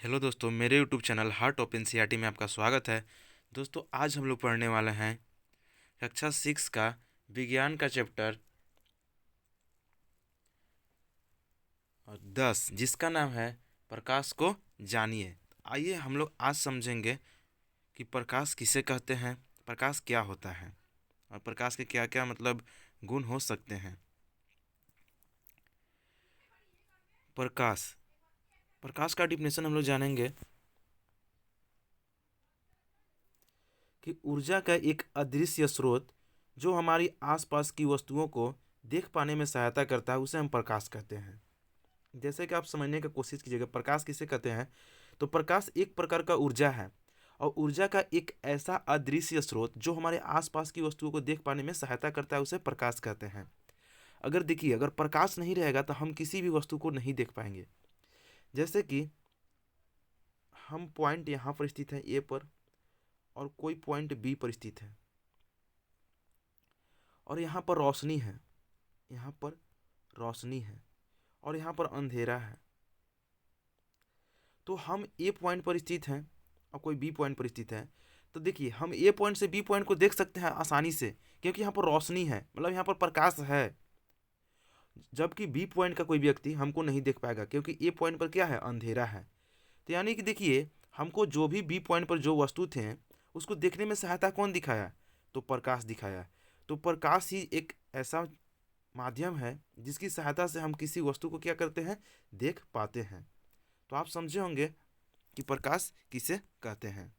Hello दोस्तों, मेरे YouTube channel heart of NCERT में आपका स्वागत है। दोस्तों, आज हम लोग पढ़ने वाले हैं कक्षा 6 का विज्ञान का चैप्टर 10, जिसका नाम है प्रकाश को जानिए। आइए हम लोग आज समझेंगे कि प्रकाश किसे कहते हैं, प्रकाश क्या होता है और प्रकाश के क्या क्या गुण हो सकते हैं। प्रकाश प्रकाश का डिफिनेशन हम लोग जानेंगे कि ऊर्जा का एक अदृश्य स्रोत जो हमारी आसपास की वस्तुओं को देख पाने में सहायता करता है, उसे हम प्रकाश कहते हैं। जैसे कि आप समझने की कोशिश कीजिएगा, प्रकाश किसे कहते हैं। तो प्रकाश एक प्रकार का ऊर्जा है, और ऊर्जा का एक ऐसा अदृश्य स्रोत जो हमारे आसपास की वस्तुओं को देख पाने में सहायता करता है, उसे प्रकाश कहते हैं। अगर देखिए, अगर प्रकाश नहीं रहेगा तो हम किसी भी वस्तु को नहीं देख पाएंगे। जैसे कि हम पॉइंट यहाँ पर स्थित है ए पर, और कोई पॉइंट बी पर स्थित है, और यहाँ पर रोशनी है, यहाँ पर रोशनी है, और यहाँ पर अंधेरा है। तो हम ए पॉइंट पर स्थित हैं और कोई बी पॉइंट पर स्थित है। तो देखिए, हम ए पॉइंट से बी पॉइंट को देख सकते हैं आसानी से, क्योंकि यहाँ पर रोशनी है, मतलब यहाँ पर प्रकाश है। जबकि बी पॉइंट का कोई व्यक्ति हमको नहीं देख पाएगा, क्योंकि ए पॉइंट पर क्या है, अंधेरा है। तो यानी कि देखिए, हमको जो भी बी पॉइंट पर जो वस्तु थे, उसको देखने में सहायता कौन दिखाया, तो प्रकाश दिखाया। तो प्रकाश ही एक ऐसा माध्यम है जिसकी सहायता से हम किसी वस्तु को क्या करते हैं, देख पाते हैं। तो आप समझे होंगे कि प्रकाश किसे कहते हैं।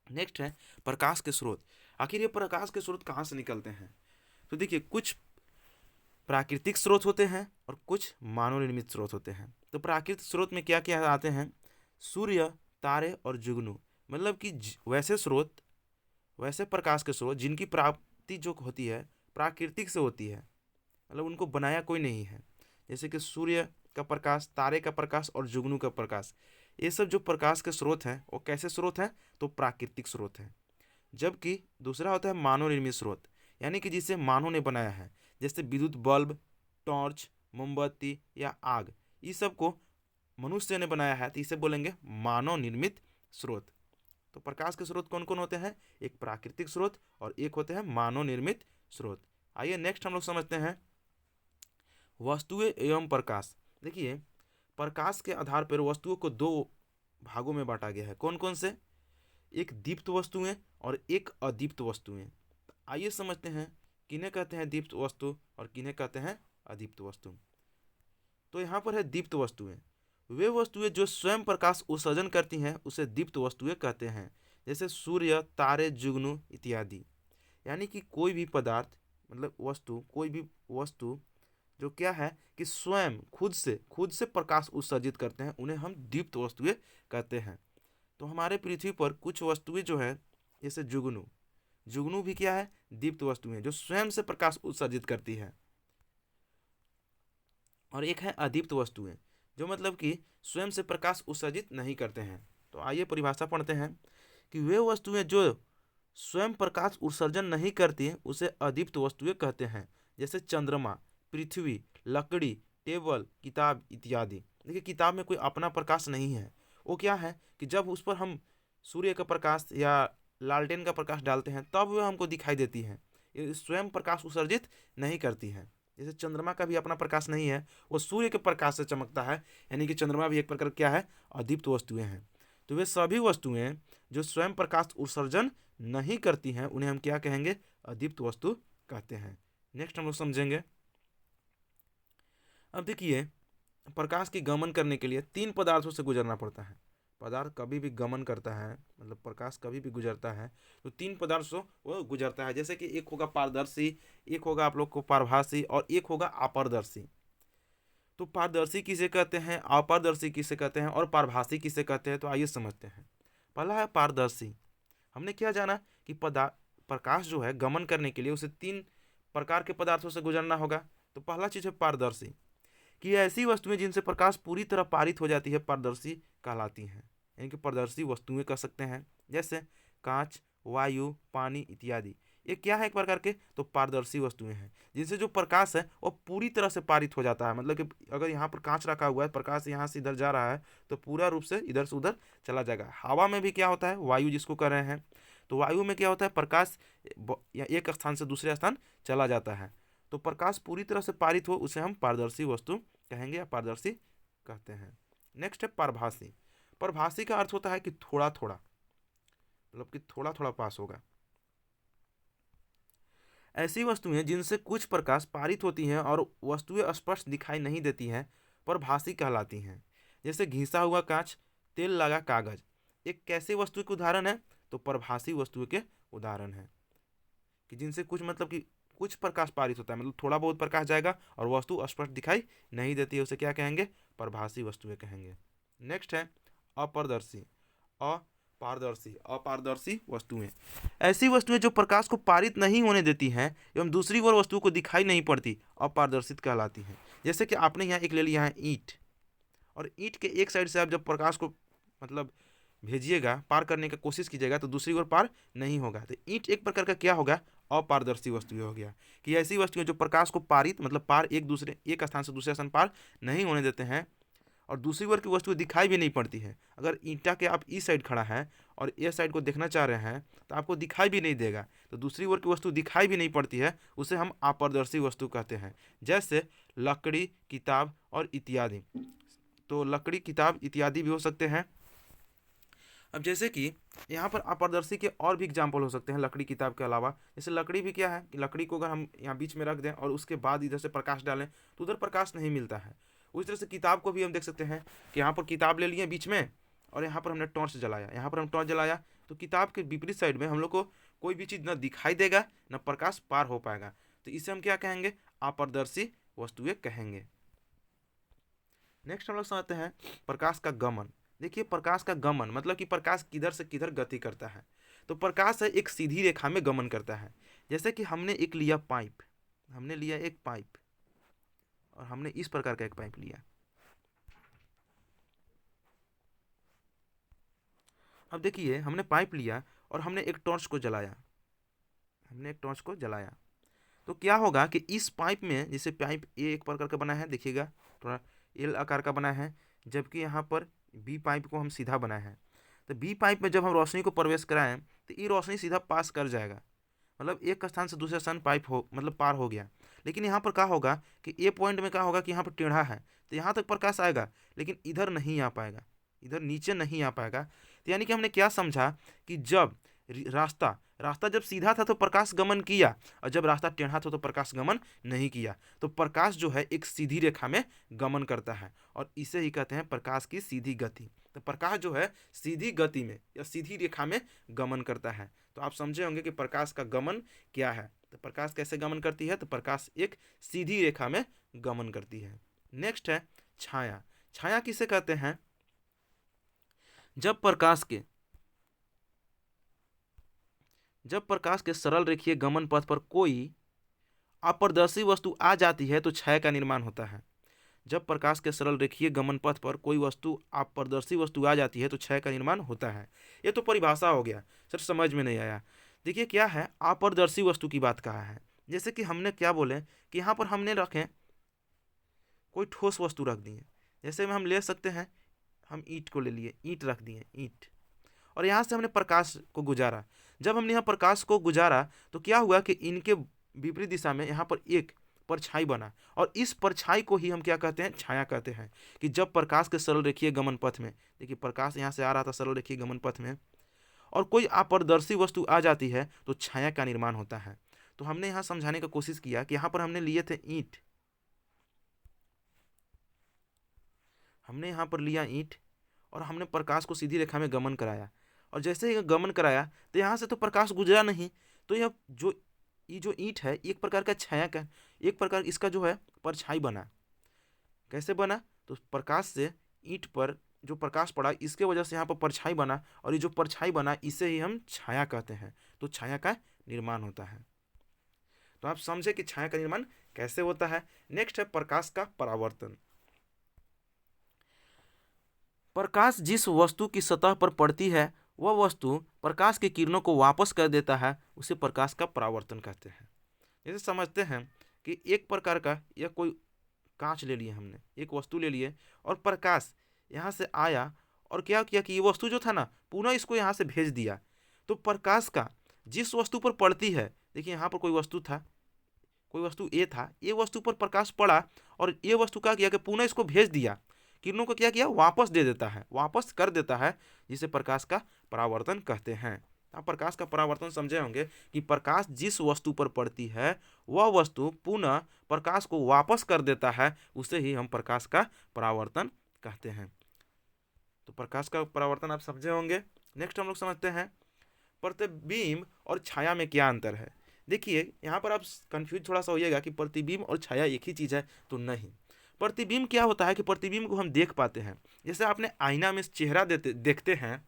नेक्स्ट है प्रकाश के स्रोत। आखिर ये प्रकाश के स्रोत कहाँ से निकलते हैं। तो देखिए, कुछ प्राकृतिक स्रोत होते हैं और कुछ मानव निर्मित स्रोत होते हैं। तो प्राकृतिक स्रोत में क्या क्या आते हैं, सूर्य, तारे और जुगनू। मतलब कि वैसे स्रोत, वैसे प्रकाश के स्रोत जिनकी प्राप्ति जो होती है प्राकृतिक से होती है, मतलब उनको बनाया कोई नहीं है। जैसे कि सूर्य का प्रकाश, तारे का प्रकाश और जुगनू का प्रकाश। ये सब जो प्रकाश के स्रोत हैं वो कैसे स्रोत हैं, तो प्राकृतिक स्रोत हैं। जबकि दूसरा होता है मानव निर्मित स्रोत, यानी कि जिसे मानव ने बनाया है। जैसे विद्युत बल्ब, टॉर्च, मोमबत्ती या आग, इस सब को मनुष्य ने बनाया है, तो इसे बोलेंगे मानव निर्मित स्रोत। तो प्रकाश के स्रोत कौन कौन होते हैं, एक प्राकृतिक स्रोत और एक होते हैं मानव निर्मित स्रोत। आइए नेक्स्ट हम लोग समझते हैं वस्तुएं एवं प्रकाश। देखिए, प्रकाश के आधार पर वस्तुओं को दो भागों में बांटा गया है। कौन कौन से, एक दीप्त वस्तुएं और एक अदीप्त वस्तुएं। आइए समझते हैं किन्हें कहते हैं दीप्त वस्तु और किन्हें कहते हैं अदीप्त वस्तु। तो यहाँ पर है दीप्त वस्तुएं। वे वस्तुएं जो स्वयं प्रकाश उत्सर्जन करती हैं उसे दीप्त वस्तुएं कहते हैं। जैसे सूर्य, तारे, जुगनू इत्यादि। यानी कि कोई भी पदार्थ, मतलब वस्तु, कोई भी वस्तु जो क्या है कि स्वयं खुद से प्रकाश उत्सर्जित करते हैं, उन्हें हम दीप्त वस्तुएं कहते हैं। तो हमारे पृथ्वी पर कुछ वस्तुएं जो है, जैसे जुगनू, जुगनू भी क्या है, दीप्त वस्तुएं जो स्वयं से प्रकाश उत्सर्जित करती है। और एक है अदीप्त वस्तुएं, जो मतलब कि स्वयं से प्रकाश उत्सर्जित नहीं करते हैं। तो आइए परिभाषा पढ़ते हैं कि वे वस्तुएं जो स्वयं प्रकाश उत्सर्जन नहीं करती उसे अदीप्त वस्तुएं कहते हैं। जैसे चंद्रमा, पृथ्वी, लकड़ी, टेबल, किताब इत्यादि। देखिए, किताब में कोई अपना प्रकाश नहीं है। वो क्या है कि जब उस पर हम सूर्य का प्रकाश या लालटेन का प्रकाश डालते हैं तब वह हमको दिखाई देती है, ये स्वयं प्रकाश उत्सर्जित नहीं करती है। जैसे चंद्रमा का भी अपना प्रकाश नहीं है, वो सूर्य के प्रकाश से चमकता है। यानी कि चंद्रमा भी एक प्रकार क्या है, अदीप्त वस्तुएं हैं। तो वे सभी वस्तुएं जो स्वयं प्रकाश उत्सर्जन नहीं करती हैं उन्हें हम क्या कहेंगे, अदीप्त वस्तु कहते हैं। नेक्स्ट हम लोग समझेंगे। अब देखिए, प्रकाश की गमन करने के लिए तीन पदार्थों से गुजरना पड़ता है। पदार्थ कभी भी गमन करता है, मतलब प्रकाश कभी भी गुजरता है तो तीन पदार्थ से वो गुजरता है। जैसे कि एक होगा पारदर्शी, एक होगा आप लोग को पारभासी और एक होगा अपारदर्शी। तो पारदर्शी किसे कहते हैं, अपारदर्शी किसे कहते हैं और पारभासी किसे कहते हैं, तो आइए समझते हैं। पहला है पारदर्शी। हमने क्या जाना कि प्रकाश जो है गमन करने के लिए उसे तीन प्रकार के पदार्थों से गुजरना होगा। तो पहला चीज है पारदर्शी, कि ऐसी वस्तुएं जिनसे प्रकाश पूरी तरह पारित हो जाती है पारदर्शी कहलाती हैं। यानी कि पारदर्शी वस्तुएं कह सकते हैं, जैसे कांच, वायु, पानी इत्यादि। ये क्या है एक प्रकार के, तो पारदर्शी वस्तुएं हैं जिनसे जो प्रकाश है वो पूरी तरह से पारित हो जाता है। मतलब कि अगर यहाँ पर कांच रखा हुआ है, प्रकाश यहाँ से इधर जा रहा है तो पूरा रूप से इधर से उधर चला जाएगा। हवा में भी क्या होता है, वायु जिसको कर रहे हैं, तो वायु में क्या होता है, प्रकाश या एक स्थान से दूसरे स्थान चला जाता है। तो प्रकाश पूरी तरह से पारित हो उसे हम पारदर्शी वस्तु कहेंगे या पारदर्शी कहते हैं। नेक्स्ट है पारभासी। पारभासी का अर्थ होता है कि थोड़ा थोड़ा, मतलब कि थोड़ा थोड़ा पास होगा। ऐसी वस्तुएं जिनसे कुछ प्रकाश पारित होती हैं और वस्तुएं स्पष्ट दिखाई नहीं देती हैं परभासी कहलाती हैं। जैसे घिसा हुआ कांच, तेल लगा कागज, एक कैसी वस्तु के उदाहरण है, तो परभासी वस्तुओं के उदाहरण है कि जिनसे कुछ मतलब कि कुछ प्रकाश पारित होता है, मतलब थोड़ा बहुत प्रकाश जाएगा और वस्तु स्पष्ट दिखाई नहीं देती है, उसे क्या कहेंगे, परभासी वस्तुएं कहेंगे। नेक्स्ट है अपारदर्शी। अपारदर्शी वस्तुएं, ऐसी वस्तुएं जो प्रकाश को पारित नहीं होने देती हैं एवं दूसरी ओर वस्तुओं को दिखाई नहीं पड़ती, अपारदर्शित कहलाती हैं। जैसे कि आपने यहाँ एक ले लिया है ईंट, और ईंट के एक साइड से आप जब प्रकाश को मतलब भेजिएगा, पार करने की कोशिश कीजिएगा, तो दूसरी ओर पार नहीं होगा। तो ईंट एक प्रकार का क्या होगा, अपारदर्शी वस्तु हो गया। कि ऐसी वस्तुएं जो प्रकाश को पारित मतलब पार एक स्थान से दूसरे स्थान पार नहीं होने देते हैं और दूसरी ओर की वस्तु दिखाई भी नहीं पड़ती है। अगर ईंटा के आप इस साइड खड़ा है और ये साइड को देखना चाह रहे हैं तो आपको दिखाई भी नहीं देगा, तो दूसरी ओर की वस्तु दिखाई भी नहीं पड़ती है, उसे हम अपारदर्शी वस्तु कहते हैं। जैसे लकड़ी, किताब और इत्यादि। तो लकड़ी, किताब इत्यादि भी हो सकते हैं। अब जैसे कि यहाँ पर अपारदर्शी के और भी एग्जाम्पल हो सकते हैं लकड़ी, किताब के अलावा। जैसे लकड़ी भी क्या है कि लकड़ी को अगर हम यहाँ बीच में रख दें और उसके बाद इधर से प्रकाश डालें तो उधर प्रकाश नहीं मिलता है। उस तरह से किताब को भी हम देख सकते हैं कि यहाँ पर किताब ले लिए बीच में और यहाँ पर हमने टॉर्च जलाया, यहाँ पर हम टॉर्च जलाया तो किताब के विपरीत साइड में हम लोग को कोई भी चीज़ न दिखाई देगा न प्रकाश पार हो पाएगा, तो इसे हम क्या कहेंगे, अपारदर्शी वस्तुएं कहेंगे। नेक्स्ट हम लोग समझते हैं प्रकाश का गमन। देखिए प्रकाश का गमन मतलब कि प्रकाश किधर से किधर गति करता है। तो प्रकाश है एक सीधी रेखा में गमन करता है। जैसे कि हमने एक लिया पाइप, हमने लिया एक पाइप और हमने इस प्रकार का एक पाइप लिया। अब देखिए हमने पाइप लिया और हमने एक टॉर्च को जलाया, हमने एक टॉर्च को जलाया, तो क्या होगा कि इस पाइप में, जैसे पाइप ए एक प्रकार का बना है, देखिएगा थोड़ा एल आकार का बना है, जबकि यहाँ पर बी पाइप को हम सीधा बनाए हैं। तो बी पाइप में जब हम रोशनी को प्रवेश कराएं तो ये रोशनी सीधा पास कर जाएगा, मतलब एक स्थान से दूसरे स्थान पाइप हो मतलब पार हो गया। लेकिन यहाँ पर क्या होगा कि ए पॉइंट में क्या होगा कि यहाँ पर टेढ़ा है तो यहाँ तक प्रकाश आएगा लेकिन इधर नहीं आ पाएगा, इधर नीचे नहीं आ पाएगा। तो यानी कि हमने क्या समझा कि जब रास्ता रास्ता जब सीधा था तो प्रकाश गमन किया और जब रास्ता टेढ़ा था तो प्रकाश गमन नहीं किया। तो प्रकाश जो है एक सीधी रेखा में गमन करता है और इसे ही कहते हैं प्रकाश की सीधी गति। तो प्रकाश जो है सीधी गति में या सीधी रेखा में गमन करता है। तो आप समझे होंगे कि प्रकाश का गमन क्या है। तो प्रकाश कैसे गमन करती है, तो प्रकाश एक सीधी रेखा में गमन करती है। नेक्स्ट है छाया। छाया किसे कहते हैं, जब प्रकाश के सरल रेखीय गमन पथ पर कोई अपारदर्शी वस्तु आ जाती है तो छाया का निर्माण होता है। जब प्रकाश के सरल रेखीय गमन पथ पर कोई वस्तु अपारदर्शी वस्तु आ जाती है तो छाया का निर्माण होता है। ये तो परिभाषा हो गया, सर समझ में नहीं आया। देखिए क्या है, अपारदर्शी वस्तु की बात कहा है। जैसे कि हमने क्या बोले कि यहाँ पर हमने रखें कोई ठोस वस्तु रख दी है, जैसे में हम ले सकते हैं, हम ईंट को ले लिए, ईंट रख दिए ईंट, और यहाँ से हमने प्रकाश को गुजारा। जब हमने यहाँ प्रकाश को गुजारा तो क्या हुआ कि इनके विपरीत दिशा में यहाँ पर एक परछाई बना और इस परछाई को ही हम क्या कहते हैं, छाया कहते हैं। कि जब प्रकाश के सरल रेखीय गमन पथ में, देखिए प्रकाश यहाँ से आ रहा था सरल रेखीय गमन पथ में, और कोई अपारदर्शी वस्तु आ जाती है तो छाया का निर्माण होता है। तो हमने यहाँ समझाने का कोशिश किया कि यहाँ पर हमने लिए थे ईंट, हमने यहाँ पर लिया ईंट और हमने प्रकाश को सीधी रेखा में गमन कराया, और जैसे ही गमन कराया तो यहाँ से तो प्रकाश गुजरा नहीं, तो यह जो ईंट है एक प्रकार का छाया का, एक प्रकार इसका जो है परछाई बना। कैसे बना, तो प्रकाश से ईंट पर जो प्रकाश पड़ा इसके वजह से यहाँ पर परछाई बना, और ये जो परछाई बना इसे ही हम छाया कहते हैं। तो छाया का निर्माण होता है। तो आप समझे कि छाया का निर्माण कैसे होता है। नेक्स्ट है प्रकाश का परावर्तन। प्रकाश जिस वस्तु की सतह पर पड़ती है वह वस्तु प्रकाश की किरणों को वापस कर देता है, उसे प्रकाश का परावर्तन कहते हैं। जैसे समझते हैं कि एक प्रकार का यह कोई कांच ले लिए, हमने एक वस्तु ले लिए और प्रकाश यहाँ से आया और क्या किया कि ये वस्तु जो था ना पुनः इसको यहाँ से भेज दिया। तो प्रकाश का जिस वस्तु पर पड़ती है, देखिए यहाँ पर कोई वस्तु था, कोई वस्तु ए था, ये वस्तु पर प्रकाश पड़ा और ये वस्तु क्या किया कि पुनः इसको भेज दिया, किरणों को क्या किया वापस दे देता है, वापस कर देता है, जिसे प्रकाश का परावर्तन कहते हैं। आप प्रकाश का परावर्तन समझे होंगे कि प्रकाश जिस वस्तु पर पड़ती है वह वस्तु पुनः प्रकाश को वापस कर देता है, उसे ही हम प्रकाश का परावर्तन कहते हैं। तो प्रकाश का परावर्तन आप समझे होंगे। नेक्स्ट हम लोग समझते हैं प्रतिबिंब और छाया में क्या अंतर है। देखिए यहाँ पर आप कंफ्यूज थोड़ा सा होइएगा कि प्रतिबिंब और छाया एक ही चीज़ है, तो नहीं। प्रतिबिंब क्या होता है कि प्रतिबिंब को हम देख पाते हैं, जैसे आपने आईना में चेहरा देखते हैं।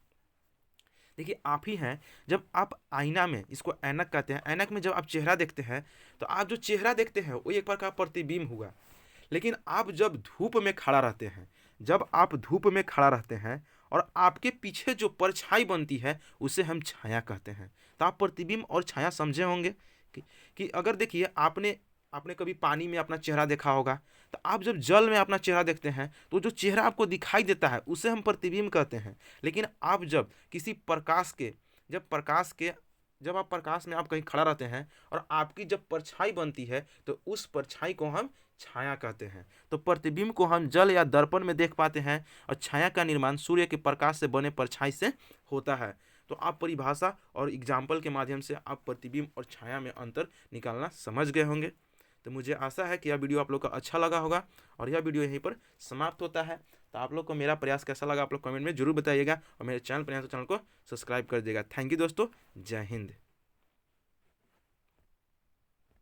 देखिए आप ही हैं, जब आप आईना में, इसको ऐनक कहते हैं, ऐनक में जब आप चेहरा देखते हैं तो आप जो चेहरा देखते हैं वो एक प्रकार का प्रतिबिंब हुआ। लेकिन आप जब धूप में खड़ा रहते हैं, जब आप धूप में खड़ा रहते हैं और आपके पीछे जो परछाई बनती है उसे हम छाया कहते हैं। तो आप प्रतिबिंब और छाया समझे होंगे कि अगर देखिए आपने आपने कभी पानी में अपना चेहरा देखा होगा, तो आप जब जल में अपना चेहरा देखते हैं तो जो चेहरा आपको दिखाई देता है उसे हम प्रतिबिंब कहते हैं। लेकिन आप जब किसी प्रकाश के जब आप प्रकाश में आप कहीं खड़ा रहते हैं और आपकी जब परछाई बनती है तो उस परछाई को हम छाया कहते हैं। तो प्रतिबिंब को हम जल या दर्पण में देख पाते हैं और छाया का निर्माण सूर्य के प्रकाश से बने परछाई से होता है। तो आप परिभाषा और एग्जाम्पल के माध्यम से आप प्रतिबिंब और छाया में अंतर निकालना समझ गए होंगे। तो मुझे आशा है कि यह वीडियो आप लोग को अच्छा लगा होगा और यह वीडियो यहीं पर समाप्त होता है। तो आप लोग को मेरा प्रयास कैसा लगा आप लोग कमेंट में जरूर बताइएगा और मेरे चैनल पर यहाँ तो चैनल को सब्सक्राइब कर दीजिएगा। थैंक यू दोस्तों, जय हिंद।